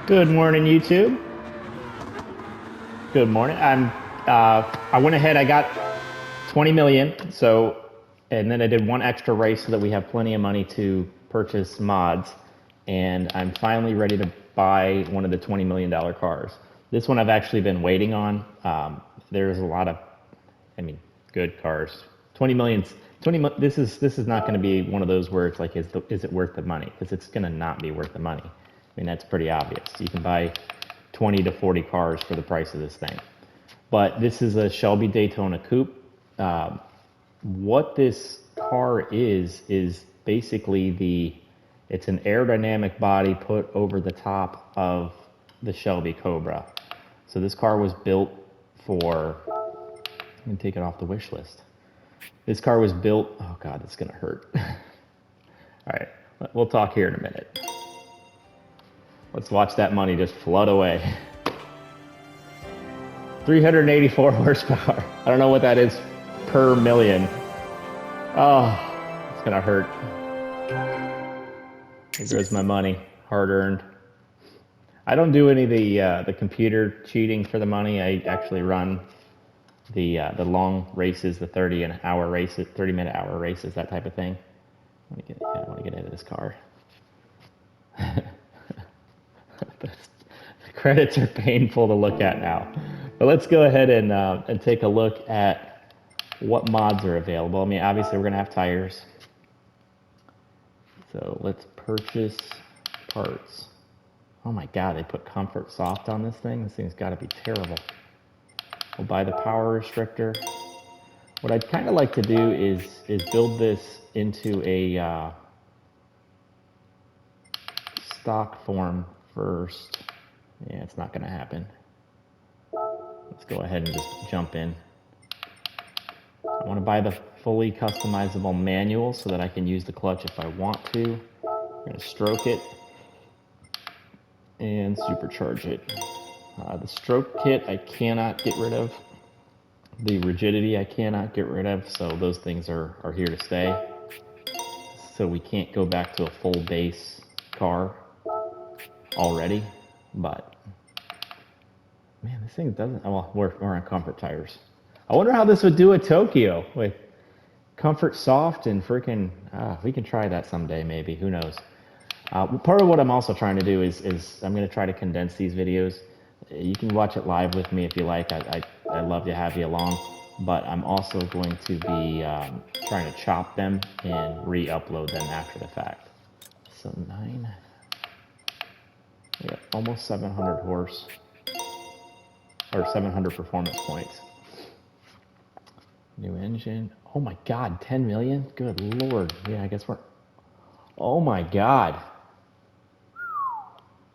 Good morning, YouTube. Good morning. I went ahead. I got 20 million. And then I did one extra race so that we have plenty of money to purchase mods. And I'm finally ready to buy one of the $20 million cars. This one I've actually been waiting on. There's a lot of, good cars. 20 million. This is not going to be one of those where it's like, is it worth the money? Because it's going to not be worth the money. That's pretty obvious. You can buy 20 to 40 cars for the price of this thing. But this is a Shelby Daytona coupe. What this car is basically it's an aerodynamic body put over the top of the Shelby Cobra. So this car was built for, I'm gonna take it off the wish list. This car was built, oh God, it's gonna hurt. All right, we'll talk here in a minute. Let's watch that money just flood away. 384 horsepower. I don't know what that is per million. Oh, it's gonna hurt. Here goes my money, hard earned. I don't do any of the computer cheating for the money. I actually run the long races, the 30-minute hour races, that type of thing. I want to get out of this car. The credits are painful to look at now. But let's go ahead and take a look at what mods are available. Obviously we're going to have tires. So let's purchase parts. Oh my God, they put Comfort Soft on this thing? This thing's got to be terrible. We'll buy the power restrictor. What I'd kind of like to do is build this into a stock form first. Yeah, it's not going to happen. Let's go ahead and just jump in. I want to buy the fully customizable manual so that I can use the clutch if I want to. I'm going to stroke it and supercharge it. The stroke kit I cannot get rid of. The rigidity I cannot get rid of, so those things are here to stay. So we can't go back to a full base car already, but man, this thing doesn't, well, we're on comfort tires. I wonder how this would do at Tokyo with Comfort Soft and freaking, we can try that someday maybe, who knows. Part of what I'm also trying to do is I'm going to try to condense these videos. You can watch it live with me if you like. I love to have you along, but I'm also going to be trying to chop them and re-upload them after the fact. So we got almost 700 horse, or 700 performance points. New engine. Oh my God, 10 million? Good Lord. Yeah, I guess we're, oh my God.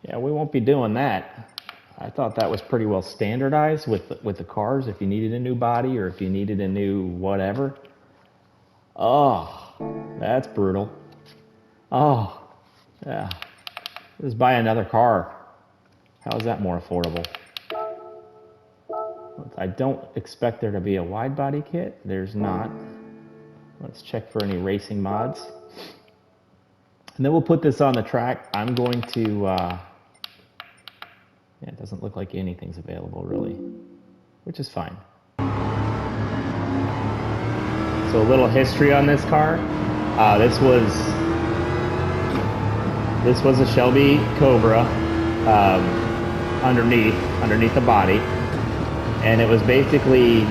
Yeah, we won't be doing that. I thought that was pretty well standardized with the cars, if you needed a new body or if you needed a new whatever. Oh, that's brutal. Oh, yeah. Just buy another car. How is that more affordable? I don't expect there to be a wide body kit. There's not. Let's check for any racing mods. And then we'll put this on the track. I'm going to, yeah, it doesn't look like anything's available really, which is fine. So a little history on this car. This was a Shelby Cobra underneath the body. And it was basically,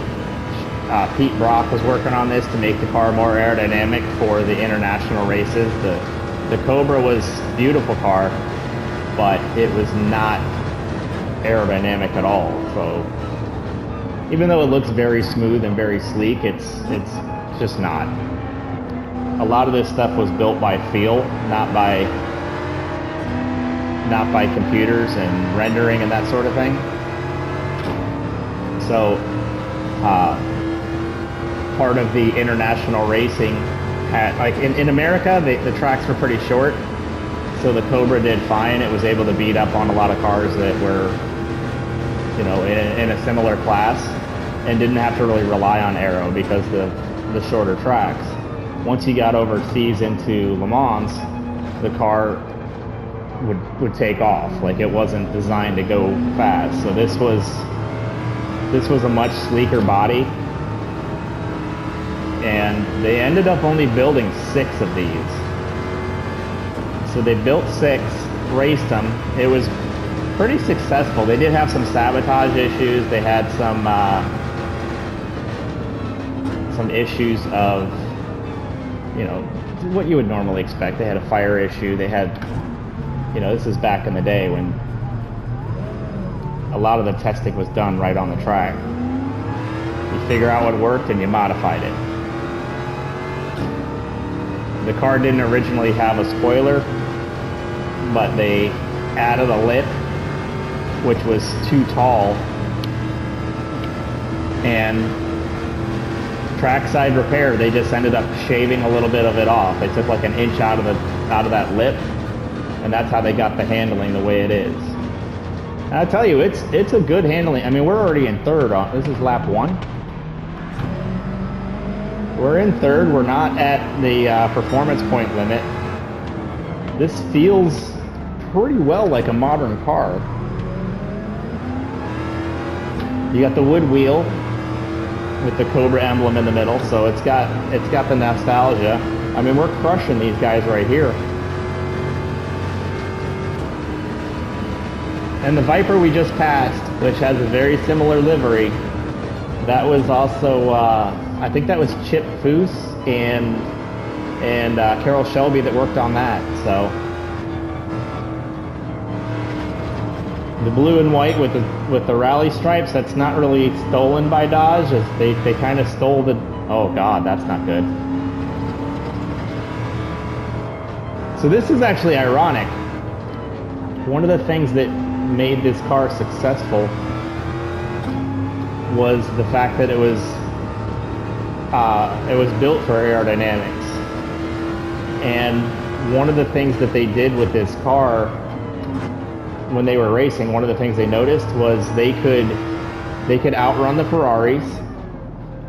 Pete Brock was working on this to make the car more aerodynamic for the international races. The Cobra was a beautiful car, but it was not aerodynamic at all. So even though it looks very smooth and very sleek, it's just not. A lot of this stuff was built by feel, not by computers and rendering and that sort of thing. So part of the international racing had, like in America, the tracks were pretty short, so the Cobra did fine. It was able to beat up on a lot of cars that were, in a similar class, and didn't have to really rely on aero because the shorter tracks. Once you got overseas into Le Mans, the car would take off. Like, it wasn't designed to go fast. So this was a much sleeker body, and they ended up only building 6 of these. So they built 6, raced them. It was pretty successful. They did have some sabotage issues. They had some issues of, you know, what you would normally expect. They had a fire issue. They had, you know, this is back in the day when a lot of the testing was done right on the track. You figure out what worked and you modified it. The car didn't originally have a spoiler, but they added a lip which was too tall, and trackside repair, they just ended up shaving a little bit of it off. They took like an inch out of that lip, and that's how they got the handling the way it is. And I tell you, it's a good handling. I mean, we're already in third on this is lap 1. We're in third. We're not at the performance point limit. This feels pretty well like a modern car. You got the wood wheel with the Cobra emblem in the middle, so it's got the nostalgia. I mean, we're crushing these guys right here. And the Viper we just passed, which has a very similar livery, that was also, I think that was Chip Foose and Carol Shelby that worked on that. So the blue and white with the rally stripes, that's not really stolen by Dodge. They kind of stole the, oh God, that's not good. So this is actually ironic. One of the things that made this car successful was the fact that it was built for aerodynamics. And one of the things that they did with this car when they were racing, one of the things they noticed was they could outrun the Ferraris,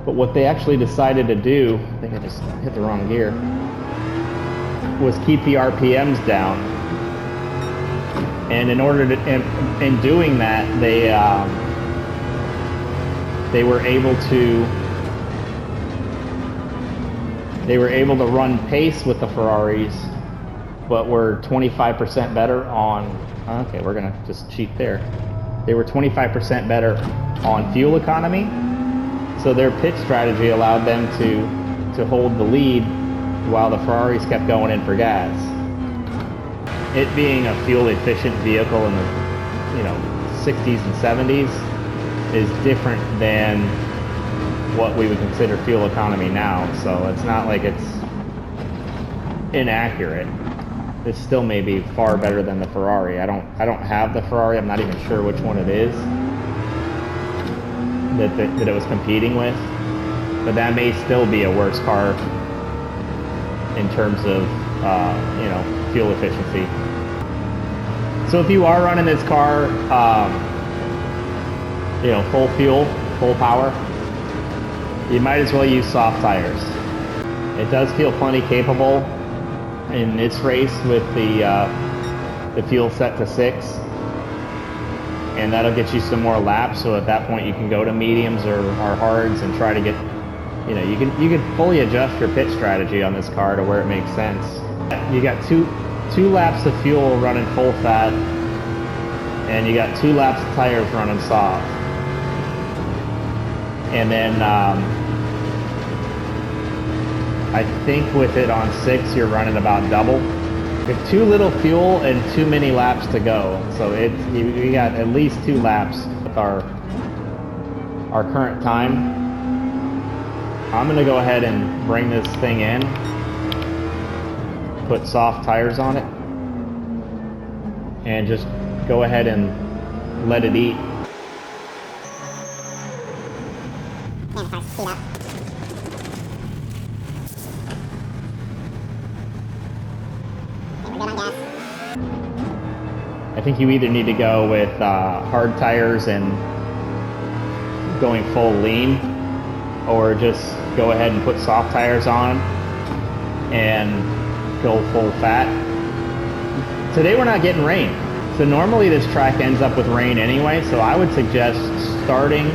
but what they actually decided to do, I think I just hit the wrong gear, was keep the RPMs down. And in order to, in doing that, they were able to run pace with the Ferraris, but were 25% better on, okay, we're gonna just cheat there. They were 25% better on fuel economy, so their pit strategy allowed them to hold the lead while the Ferraris kept going in for gas. It being a fuel efficient vehicle in the 60s and 70s is different than what we would consider fuel economy now, so it's not like it's inaccurate. It still may be far better than the Ferrari. I don't have the Ferrari. I'm not even sure which one it is that it was competing with, but that may still be a worse car in terms of fuel efficiency. So if you are running this car, full fuel, full power, you might as well use soft tires. It does feel plenty capable in its race with the fuel set to 6, and that'll get you some more laps. So at that point, you can go to mediums or hards and try to get, you can fully adjust your pit strategy on this car to where it makes sense. You got two laps of fuel running full fat, and you got 2 laps of tires running soft. And then I think with it on 6, you're running about double. You have too little fuel and too many laps to go. So you got at least 2 laps with our current time. I'm gonna go ahead and bring this thing in, put soft tires on it, and just go ahead and let it eat. I think you either need to go with hard tires and going full lean, or just go ahead and put soft tires on and go full fat. today we're not getting rain. So normally this track ends up with rain anyway, so I would suggest starting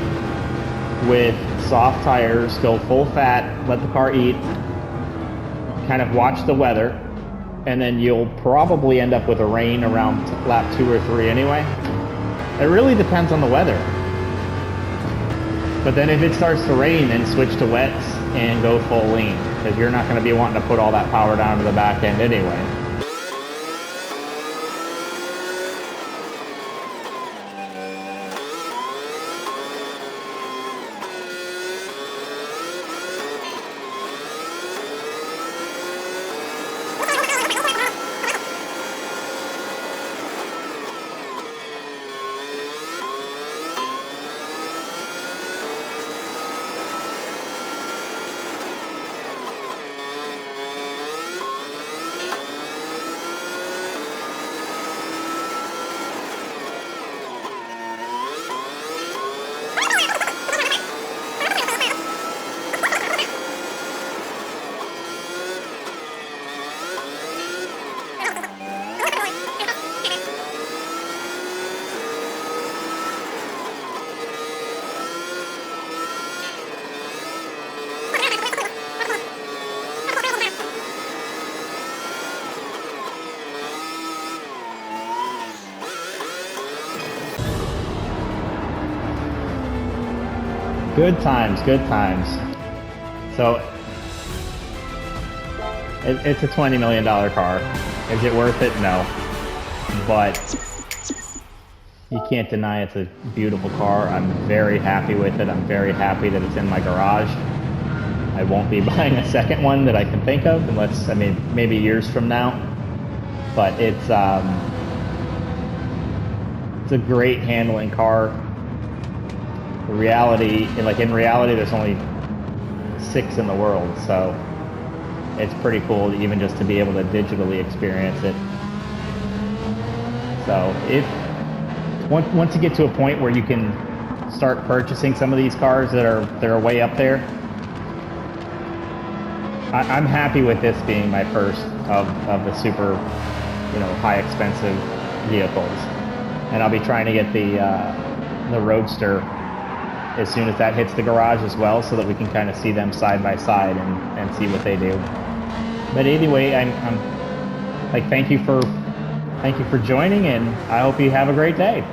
with soft tires, go full fat, let the car eat, kind of watch the weather, and then you'll probably end up with a rain around lap 2 or 3 anyway. It really depends on the weather. But then if it starts to rain, then switch to wets and go full lean, because you're not going to be wanting to put all that power down to the back end anyway. Good times, good times. So, it's a $20 million car. Is it worth it? No. But you can't deny it's a beautiful car. I'm very happy with it. I'm very happy that it's in my garage. I won't be buying a second one that I can think of, unless, I mean, maybe years from now. But it's a great handling car. In reality, there's only 6 in the world, so it's pretty cool even just to be able to digitally experience it. So once you get to a point where you can start purchasing some of these cars that are way up there, I'm happy with this being my first of the super, high expensive vehicles, and I'll be trying to get the Roadster as soon as that hits the garage as well, so that we can kind of see them side by side and see what they do. But anyway, I'm like, thank you for joining, and I hope you have a great day.